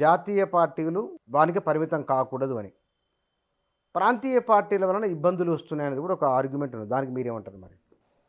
జాతీయ పార్టీలు దానికి పరిమితం కాకూడదు అని. ప్రాంతీయ పార్టీల వలన ఇబ్బందులు వస్తున్నాయనేది కూడా ఒక ఆర్గ్యుమెంట్ ఉంది. దానికి మీరేమంటారు మరి?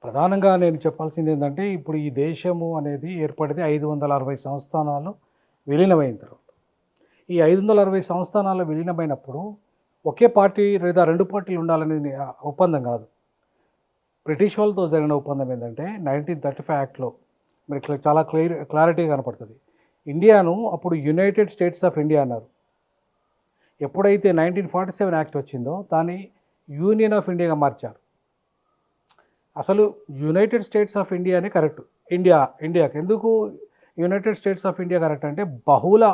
ప్రధానంగా నేను చెప్పాల్సింది ఏంటంటే, ఇప్పుడు ఈ దేశము అనేది ఏర్పడితే 560 సంస్థానాలు విలీనమైన తర్వాత, ఈ 560 సంస్థానాలు విలీనమైనప్పుడు ఒకే పార్టీ లేదా 2 పార్టీలు ఉండాలనేది ఒప్పందం కాదు. బ్రిటిష్ వాళ్ళతో జరిగిన ఒప్పందం ఏంటంటే 1935 యాక్ట్లో మీకు చాలా క్లారిటీగా కనపడుతుంది. ఇండియాను అప్పుడు యునైటెడ్ స్టేట్స్ ఆఫ్ ఇండియా అన్నారు. ఎప్పుడైతే 1947 యాక్ట్ వచ్చిందో దాన్ని యూనియన్ ఆఫ్ ఇండియాగా మార్చారు. అసలు యునైటెడ్ స్టేట్స్ ఆఫ్ ఇండియానే కరెక్ట్. ఇండియాకి ఎందుకు United states of India correct అంటే, బహుళ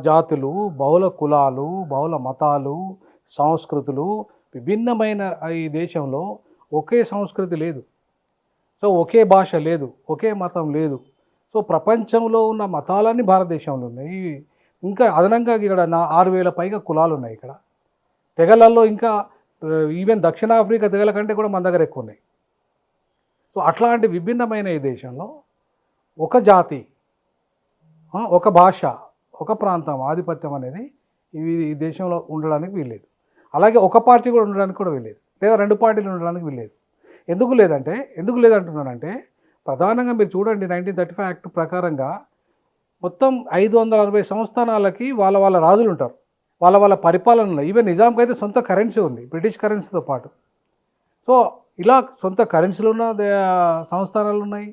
జాతులు, బహుళ కులాలు, బహుళ మతాలు, సంస్కృతులు విభిన్నమైన ఈ దేశంలో ఒకే సంస్కృతి లేదు. సో ఒకే భాష లేదు, ఒకే మతం లేదు. సో ప్రపంచంలో ఉన్న మతాలన్నీ భారతదేశంలో ఉన్నాయి. ఇంకా అదనంగా ఇక్కడ 6,000 పైగా కులాలు ఉన్నాయి. ఇక్కడ తెగలల్లో ఇంకా ఈవెన్ దక్షిణాఫ్రికా తెగల కంటే కూడా మన దగ్గర ఎక్కువ ఉన్నాయి. సో అట్లాంటి విభిన్నమైన ఈ దేశంలో ఒక జాతి, ఒక భాష, ఒక ప్రాంతం ఆధిపత్యం అనేది ఈ దేశంలో ఉండడానికి వీల్లేదు. అలాగే ఒక పార్టీ కూడా ఉండడానికి కూడా వీల్లేదు, లేదా 2 పార్టీలు ఉండడానికి వీల్లేదు. ఎందుకు లేదంటున్నానంటే, ప్రధానంగా మీరు చూడండి 1935 యాక్ట్ ప్రకారంగా మొత్తం 560 సంస్థానాలకి వాళ్ళ రాజులు ఉంటారు, వాళ్ళ పరిపాలనలో. ఈవెన్ నిజాంకి అయితే సొంత కరెన్సీ ఉంది, బ్రిటిష్ కరెన్సీతో పాటు. సో ఇలా సొంత కరెన్సీలు ఉన్న సంస్థానాలు ఉన్నాయి,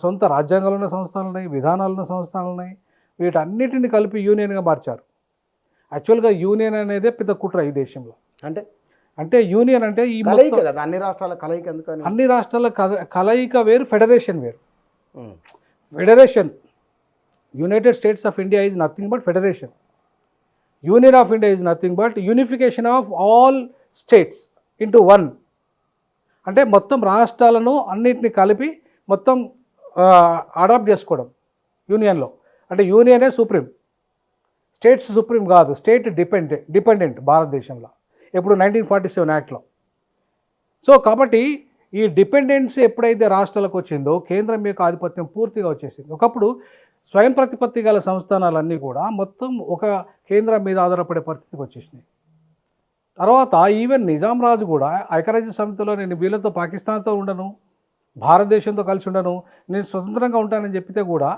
సొంత రాజ్యాంగాలు ఉన్న సంస్థానాలు ఉన్నాయి, విధానాలు ఉన్న సంస్థానాలు ఉన్నాయి. వీటన్నిటిని కలిపి యూనియన్గా మార్చారు. యాక్చువల్గా యూనియన్ అనేది పెద్ద కుట్ర ఈ దేశంలో. అంటే యూనియన్ అంటే ఈ అన్ని రాష్ట్రాల కలయిక. ఎందుకని అన్ని రాష్ట్రాల కలయిక వేరు, ఫెడరేషన్ వేరు. Federation, United states of India is nothing but federation. Union of India is nothing but unification of all states into one. అంటే మొత్తం రాష్ట్రాలను అన్నిటిని కలిపి మొత్తం అడాప్ట్ చేసుకోవడం యూనియన్లో. అంటే యూనియనే సుప్రీం, స్టేట్స్ సుప్రీం కాదు, స్టేట్ డిపెండెంట్ భారతదేశంలో ఎప్పుడు 1947 యాక్ట్లో. సో కాబట్టి ఈ డిపెండెన్సీ ఎప్పుడైతే రాష్ట్రాలకు వచ్చిందో కేంద్రం యొక్క ఆధిపత్యం పూర్తిగా వచ్చేసింది. ఒకప్పుడు స్వయం ప్రతిపత్తి గల సంస్థానాలన్నీ కూడా మొత్తం ఒక కేంద్రం మీద ఆధారపడే పరిస్థితికి వచ్చేసినాయి. తర్వాత ఈవెన్ నిజాం రాజు కూడా ఐక్యరాజ్య సమితిలో నేను వీళ్ళతో పాకిస్తాన్తో ఉండను, భారతదేశంతో కలిసి ఉండను, నేను స్వతంత్రంగా ఉంటానని చెప్పితే కూడా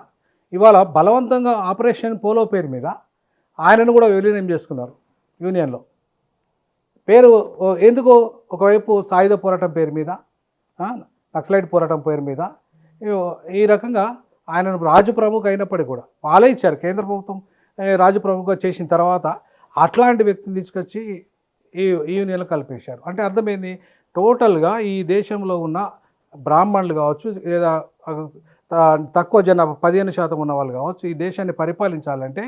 ఇవాళ బలవంతంగా ఆపరేషన్ పోలో పేరు మీద ఆయనను కూడా విలీనం చేసుకున్నారు యూనియన్లో. పేరు ఎందుకు? ఒకవైపు సాయుధ పోరాటం పేరు మీద, నక్సలైట్ పోరాటం పేరు మీద ఈ రకంగా ఆయనను రాజు ప్రముఖ అయినప్పటికీ కూడా వాళ్ళే ఇచ్చారు. కేంద్ర ప్రభుత్వం రాజు ప్రముఖ చేసిన తర్వాత అట్లాంటి వ్యక్తిని తీసుకొచ్చి ఈ యూనియన్లో కలిపేశారు. అంటే అర్థమైంది, టోటల్గా ఈ దేశంలో ఉన్న బ్రాహ్మణులు కావచ్చు, లేదా తక్కువ జనాభా 15% ఉన్న వాళ్ళు కావచ్చు, ఈ దేశాన్ని పరిపాలించాలంటే,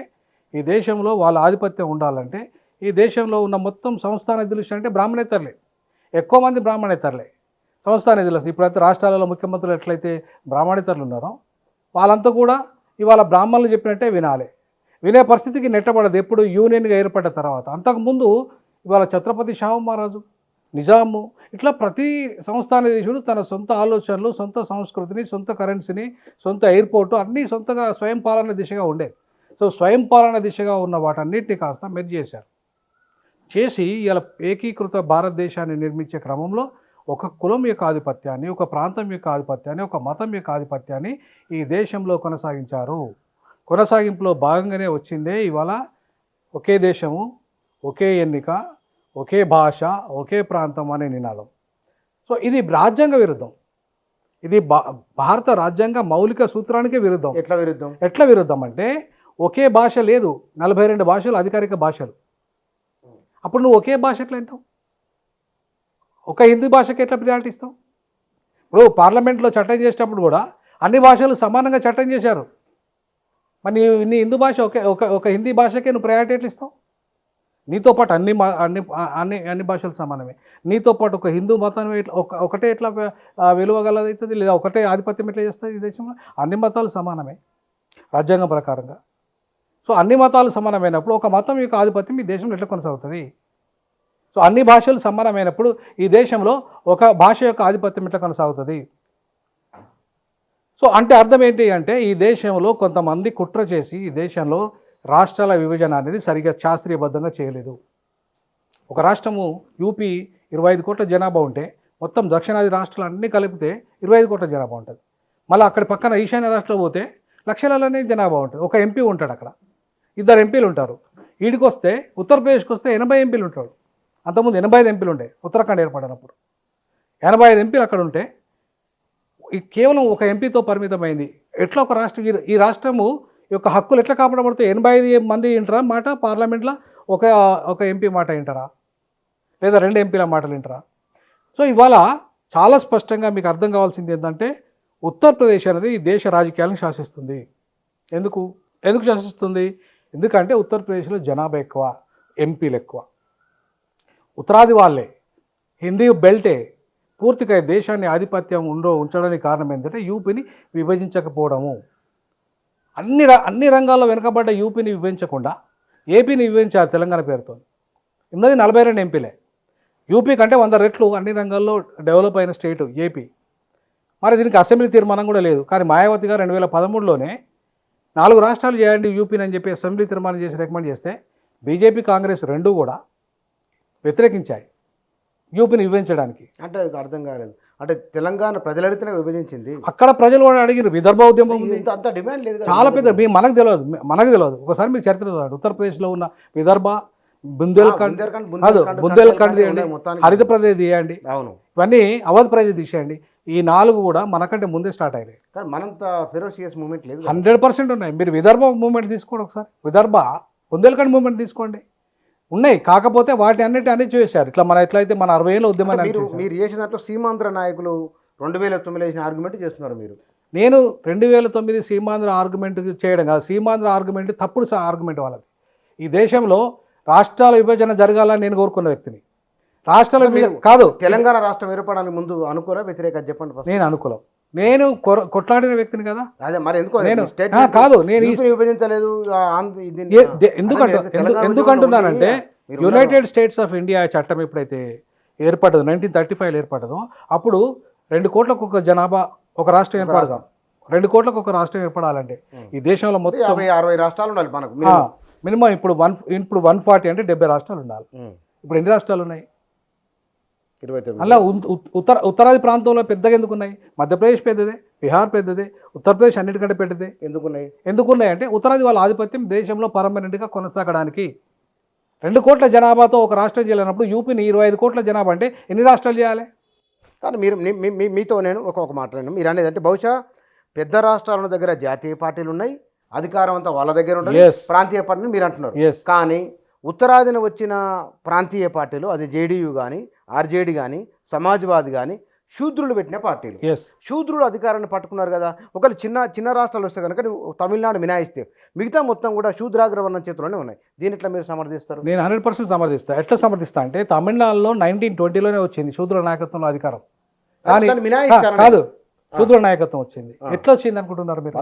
ఈ దేశంలో వాళ్ళ ఆధిపత్యం ఉండాలంటే, ఈ దేశంలో ఉన్న మొత్తం సంస్థానాధితులు అంటే బ్రాహ్మణేతరులే, ఎక్కువ మంది బ్రాహ్మణేతరులే సంస్థానాధితులు. ఇప్పుడైతే రాష్ట్రాలలో ముఖ్యమంత్రులు ఎట్లయితే బ్రాహ్మణేతరులు ఉన్నారో వాళ్ళంతా కూడా ఇవాళ బ్రాహ్మణులు చెప్పినట్టే వినాలి. వినే పరిస్థితికి నెట్టబడదు ఎప్పుడు యూనియన్గా ఏర్పడ్డ తర్వాత. అంతకుముందు ఇవాళ ఛత్రపతి షాహు మహారాజు, నిజాము, ఇట్లా ప్రతి సంస్థానాధీశుడు తన సొంత ఆలోచనలు, సొంత సంస్కృతిని, సొంత కరెన్సీని, సొంత ఎయిర్పోర్టు అన్నీ సొంతగా స్వయం పాలన దిశగా ఉండేది. సో స్వయం పాలన దిశగా ఉన్న వాటన్నిటిని కాస్త మెర్జ్ చేసి ఇలా ఏకీకృత భారతదేశాన్ని నిర్మించే క్రమంలో ఒక కులం యొక్క ఆధిపత్యాన్ని, ఒక ప్రాంతం యొక్క ఆధిపత్యాన్ని, ఒక మతం యొక్క ఆధిపత్యాన్ని ఈ దేశంలో కొనసాగించారు. కొనసాగింపులో భాగంగానే వచ్చిందే ఇవాళ ఒకే దేశము, ఒకే ఎన్నిక, ఒకే భాష, ఒకే ప్రాంతం అనే నినాదం. సో ఇది రాజ్యాంగ విరుద్ధం. ఇది భారత రాజ్యాంగ మౌలిక సూత్రానికే విరుద్ధం. ఎట్లా విరుద్ధం అంటే, ఒకే భాష లేదు, 42 భాషలు అధికారిక భాషలు. అప్పుడు నువ్వు ఒకే భాష ఎట్లా అంటావు? ఒక హిందీ భాషకి ఎట్లా ప్రియారిటీ ఇస్తావు? ఇప్పుడు పార్లమెంట్లో చట్టం చేసేటప్పుడు కూడా అన్ని భాషలు సమానంగా చట్టం చేశారు. మరి నీ హిందూ భాష ఒక హిందీ భాషకే నువ్వు ప్రయారిటీ ఎట్లా ఇస్తావు? నీతో పాటు అన్ని భాషలు సమానమే. నీతో పాటు ఒక హిందూ మతం ఒకటే ఎట్లా విలువగలదవుతుంది, లేదా ఒకటే ఆధిపత్యం ఎట్లా చేస్తుంది ఈ దేశంలో? అన్ని మతాలు సమానమే రాజ్యాంగం ప్రకారంగా. సో అన్ని మతాలు సమానమైనప్పుడు ఒక మతం యొక్క ఆధిపత్యం ఈ దేశంలో ఎట్లా కొనసాగుతుంది? సో అన్ని భాషలు సమానమైనప్పుడు ఈ దేశంలో ఒక భాష యొక్క ఆధిపత్యం ఎట్లా కొనసాగుతుంది? సో అంటే అర్థం ఏంటి అంటే, ఈ దేశంలో కొంతమంది కుట్ర చేసి ఈ దేశంలో రాష్ట్రాల విభజన అనేది సరిగ్గా శాస్త్రీయబద్ధంగా చేయలేదు. ఒక రాష్ట్రము యూపీ 25 కోట్ల జనాభా ఉంటే మొత్తం దక్షిణాది రాష్ట్రాలు అన్నీ కలిపితే 25 కోట్ల జనాభా ఉంటుంది. మళ్ళీ అక్కడ పక్కన ఈశాన్య రాష్ట్రంలో పోతే లక్షలలోనే జనాభా ఉంటుంది. ఒక ఎంపీ ఉంటాడు అక్కడ, 2 ఎంపీలు ఉంటారు. వీడికి వస్తే ఉత్తరప్రదేశ్కి వస్తే 80 ఎంపీలు ఉంటాడు. అంతకుముందు 85 ఎంపీలు ఉండే ఉత్తరాఖండ్ ఏర్పడినప్పుడు. 85 ఎంపీలు అక్కడ ఉంటే కేవలం ఒక ఎంపీతో పరిమితమైంది. ఎట్లా ఒక రాష్ట్రం ఈ రాష్ట్రము యొక్క హక్కులు ఎట్లా కాపాడబడతాయి? 85 మంది వింటారా మాట పార్లమెంట్లో, ఒక ఎంపీ మాట వింటారా, లేదా 2 ఎంపీల మాటలు వింటారా? సో ఇవాళ చాలా స్పష్టంగా మీకు అర్థం కావాల్సింది ఏంటంటే ఉత్తరప్రదేశ్ అనేది ఈ దేశ రాజకీయాలను శాసిస్తుంది. ఎందుకు శాసిస్తుంది? ఎందుకంటే ఉత్తరప్రదేశ్లో జనాభా ఎక్కువ, ఎంపీలు ఎక్కువ, ఉత్తరాది వాళ్ళే, హిందీ బెల్టే, పూర్తిగా దేశాన్ని ఆధిపత్యం ఉంచడానికి కారణం ఏంటంటే యూపీని విభజించకపోవడము. అన్ని రంగాల్లో వెనుకబడ్డ యూపీని విభజించకుండా ఏపీని విభజించారు తెలంగాణ పేరుతో. ఉన్నది 42 ఎంపీలే. యూపీ కంటే 100 రెట్లు అన్ని రంగాల్లో డెవలప్ అయిన స్టేటు ఏపీ. మరి దీనికి అసెంబ్లీ తీర్మానం కూడా లేదు. కానీ మాయావతి గారు 2013లోనే 4 రాష్ట్రాలు చేయండి యూపీని అని చెప్పి అసెంబ్లీ తీర్మానం చేసి రికమెండ్ చేస్తే బీజేపీ కాంగ్రెస్ రెండూ కూడా వ్యతిరేకించాయి యూపీని విభజించడానికి. అంటే అర్థం కాలేదు. అంటే తెలంగాణ ప్రజలడితేనే విభజించింది. అక్కడ ప్రజలు కూడా అడిగిన విదర్భ ఉద్యమం అంత డిమాండ్ లేదు, చాలా పెద్ద. మనకు తెలియదు. ఒకసారి మీరు చరిత్ర చదవండి. ఉత్తరప్రదేశ్లో ఉన్న విదర్భ, బుందేల్ఖండ్, హరిత ప్రదేశ్ తీయండి, అవును, ఇవన్నీ అవధ్ ప్రదేశ్ తీసేయండి. ఈ 4 కూడా మనకంటే ముందే స్టార్ట్ అయినాయి. కానీ మనంత ఫెరోషియస్ మూమెంట్ లేదు. 100% ఉన్నాయి. మీరు విదర్భ మూమెంట్ తీసుకోండి, ఒకసారి విదర్భ బుందేల్ఖండ్ మూమెంట్ తీసుకోండి, ఉన్నాయి. కాకపోతే వాటి అన్ని చేశారు. ఇట్లా ఎట్లయితే మన 60 ఏళ్ళ ఉద్యమాన్ని మీరు చేసిన దాంట్లో సీమాంధ్ర నాయకులు 2009 చేసిన ఆర్గ్యుమెంట్ చేస్తున్నారు మీరు. నేను 2009 సీమాంధ్ర ఆర్గ్యుమెంట్ చేయడం కాదు. సీమాంధ్ర ఆర్గ్యుమెంట్ తప్పుడు ఆర్గ్యుమెంట్ వాళ్ళది. ఈ దేశంలో రాష్ట్రాల విభజన జరగాలని నేను కోరుకున్న వ్యక్తిని. రాష్ట్రాల కాదు, తెలంగాణ రాష్ట్రం ఏర్పడడానికి ముందు అనుకూల వ్యతిరేక చెప్పండి. నేను అనుకూలం. నేను కొట్లాడిన వ్యక్తిని కదా. అదే మరి ఎందుకు నేను కాదు, నేను విభజించలేదు. ఎందుకంటున్నానంటే యునైటెడ్ స్టేట్స్ ఆఫ్ ఇండియా చట్టం ఎప్పుడైతే ఏర్పడదు 1935 ఏర్పడదో అప్పుడు 2 కోట్లకు ఒక జనాభా ఒక రాష్ట్రం ఏర్పడదాం. 2 కోట్లకు ఒక రాష్ట్రం ఏర్పడాలంటే ఈ దేశంలో మొత్తం 50-60 రాష్ట్రాలు ఉండాలి మనకు మినిమం. ఇప్పుడు 140 అంటే 70 రాష్ట్రాలు ఉండాలి. ఇప్పుడు ఎన్ని రాష్ట్రాలు ఉన్నాయి? 29. అలా ఉత్తరాది ప్రాంతంలో పెద్దగా ఎందుకు ఉన్నాయి? మధ్యప్రదేశ్ పెద్దదే, బీహార్ పెద్దదే, ఉత్తరప్రదేశ్ అన్నిటికంటే పెద్దదే. ఎందుకున్నాయి అంటే ఉత్తరాది వాళ్ళ ఆధిపత్యం దేశంలో పర్మనెంట్గా కొనసాగడానికి. 2 కోట్ల జనాభాతో ఒక రాష్ట్రం చేయాలన్నప్పుడు యూపీని 25 కోట్ల జనాభా అంటే ఎన్ని రాష్ట్రాలు చేయాలి? కానీ మీరు మీతో నేను ఒక మాట్లాడాను. మీరు అనేది అంటే బహుశా పెద్ద రాష్ట్రాల దగ్గర జాతీయ పార్టీలు ఉన్నాయి, అధికారం అంతా వాళ్ళ దగ్గర ఉంటుంది, ప్రాంతీయ పార్టీలు మీరు అంటున్నారు. కానీ ఉత్తరాదిన వచ్చిన ప్రాంతీయ పార్టీలు, అది జేడీయూ కానీ, ఆర్జేడీ కానీ, సమాజ్వాదీ కానీ, శూద్రులు పెట్టిన పార్టీలు. శూద్రులు అధికారాన్ని పట్టుకున్నారు కదా. ఒకవేళ చిన్న రాష్ట్రాలు వస్తే కనుక తమిళనాడు మినాయిస్తే మిగతా మొత్తం కూడా శూద్రాగ్రవర్ణం చేతిలోనే ఉన్నాయి. దీని ఎట్లా మీరు సమర్థిస్తారు? నేను 100% సమర్థిస్తాను. ఎట్లా సమర్థిస్తా అంటే తమిళనాడులో 1920లోనే వచ్చింది శూద్రుల నాయకత్వంలో అధికారం. కాదు, శూద్ర నాయకత్వం వచ్చింది. ఎట్లా వచ్చింది అనుకుంటున్నారు మీరు?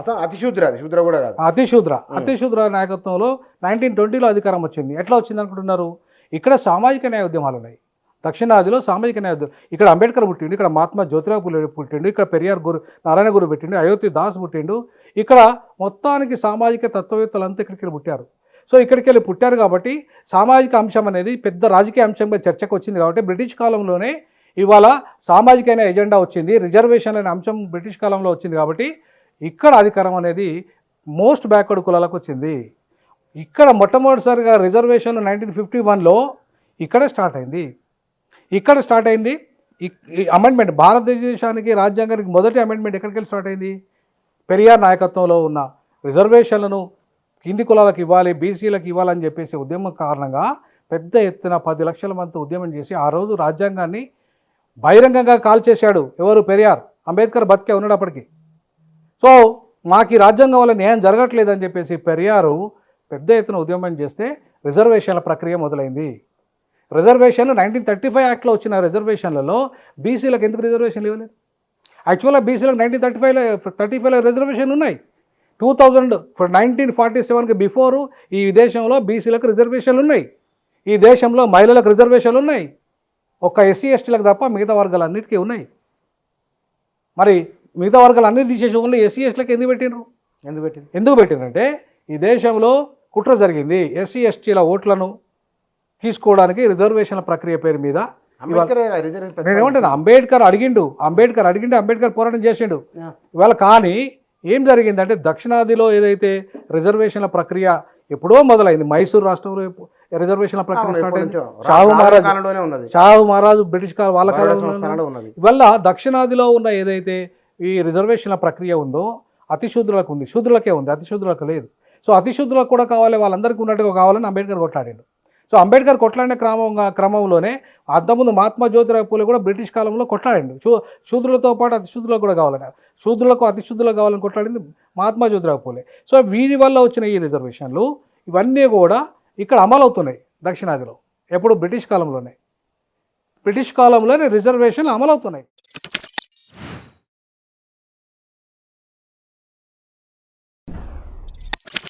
అతిశూద్ర నాయకత్వంలో 1920లో అధికారం వచ్చింది. ఎట్లా వచ్చింది అనుకుంటున్నారు? ఇక్కడ సామాజిక న్యాయ ఉద్యమాలు ఉన్నాయి. దక్షిణాదిలో సామాజిక న్యాయ ఉద్యమం. ఇక్కడ అంబేద్కర్ పుట్టిండు, ఇక్కడ మహాత్మా జ్యోతిరావు పూలే పుట్టిండు, ఇక్కడ పెరియార్ నారాయణ గురు పెట్టిండు, అయోధ్య దాస్ పుట్టిండు. ఇక్కడ మొత్తానికి సామాజిక తత్వవేత్తలంతా ఇక్కడికి పుట్టారు. సో ఇక్కడికి వెళ్ళి పుట్టారు కాబట్టి సామాజిక అంశం అనేది పెద్ద రాజకీయ అంశంగా చర్చకు వచ్చింది. కాబట్టి బ్రిటిష్ కాలంలోనే ఇవాళ సామాజికమైన ఎజెండా వచ్చింది, రిజర్వేషన్ అనే అంశం బ్రిటిష్ కాలంలో వచ్చింది. కాబట్టి ఇక్కడ అధికారం అనేది మోస్ట్ బ్యాక్వర్డ్ కులాలకు వచ్చింది. ఇక్కడ మొట్టమొదటిసారిగా రిజర్వేషన్ 1951లో ఇక్కడే స్టార్ట్ అయింది. ఈ అమెండ్మెంట్ భారతదేశానికి రాజ్యాంగానికి మొదటి అమెండ్మెంట్ ఎక్కడికి వెళ్ళి స్టార్ట్ అయింది? పెరియార్ నాయకత్వంలో ఉన్న రిజర్వేషన్లను కింది కులాలకు ఇవ్వాలి, బీసీలకు ఇవ్వాలని చెప్పేసి ఉద్యమం కారణంగా పెద్ద ఎత్తున 10 లక్షల మంది ఉద్యమం చేసి ఆ రోజు రాజ్యాంగాన్ని బహిరంగంగా కాల్ చేశాడు. ఎవరు? పెరియార్. అంబేద్కర్ బతికే ఉన్నాడు అప్పటికి. సో మాకు ఈ రాజ్యాంగం వల్ల న్యాయం జరగట్లేదని చెప్పేసి పెరియారు పెద్ద ఎత్తున ఉద్యమం చేస్తే రిజర్వేషన్ల ప్రక్రియ మొదలైంది. రిజర్వేషన్లు 1935 యాక్ట్లో వచ్చిన రిజర్వేషన్లలో బీసీలకు ఎందుకు రిజర్వేషన్లు ఇవ్వలేదు? యాక్చువల్గా బీసీలకు 1935లో రిజర్వేషన్లు ఉన్నాయి. 1947కి బిఫోరు ఈ దేశంలో బీసీలకు రిజర్వేషన్లు ఉన్నాయి. ఈ దేశంలో మహిళలకు రిజర్వేషన్లు ఉన్నాయి. ఒక్క ఎస్సీ ఎస్టీలకు తప్ప మిగతా వర్గాలన్నిటికీ ఉన్నాయి. మరి మిగతా వర్గాలు అన్నిటి తీసేసి ఓన్లీ ఎస్సీ ఎస్టీలకు ఎందుకు పెట్టినారంటే ఈ దేశంలో కుట్ర జరిగింది. ఎస్సీ ఎస్టీల ఓట్లను తీసుకోవడానికి రిజర్వేషన్ల ప్రక్రియ పేరు మీద అంబేద్కర్ రిజర్వేషన్ నేను ఏమంటాను, అంబేద్కర్ అడిగిండు, అంబేద్కర్ పోరాటం చేసిండు. ఇవాళ కానీ ఏం జరిగిందంటే దక్షిణాదిలో ఏదైతే రిజర్వేషన్ల ప్రక్రియ ఎప్పుడో మొదలైంది, మైసూరు రాష్ట్రంలో రిజర్వేషన్ల ప్రక్రియ స్టార్ట్ అయింది. షాహు మహారాజు బ్రిటిష్ వాళ్ళ కాలంలో ఉన్నది. ఇవల్ల దక్షిణాదిలో ఉన్న ఏదైతే ఈ రిజర్వేషన్ల ప్రక్రియ ఉందో అతిశూద్రులకు ఉంది, శూద్రులకే ఉంది, అతిశూద్రులకు లేదు. సో అతిశూద్రులకు కూడా కావాలి, వాళ్ళందరికీ ఉన్నట్టుగా కావాలని అంబేద్కర్ కొట్లాడిండు. సో అంబేద్కర్ కొట్లాడిన క్రమంలోనే అంతకుముందు మహాత్మా జ్యోతిరావు పూలే కూడా బ్రిటిష్ కాలంలో కొట్లాడిండు. శూద్రులతో పాటు అతిశూద్రులకు కూడా కావాలని, శూద్రులకు అతిశూద్రులకు కావాలని కొట్లాడింది మహాత్మా జ్యోతిరావు పూలే. సో వీరి వల్ల వచ్చిన ఈ రిజర్వేషన్లు ఇవన్నీ కూడా ఇక్కడ అమలవుతున్నాయి దక్షిణాదిలో. ఎప్పుడు బ్రిటిష్ కాలంలోనే రిజర్వేషన్లు అమలవుతున్నాయి.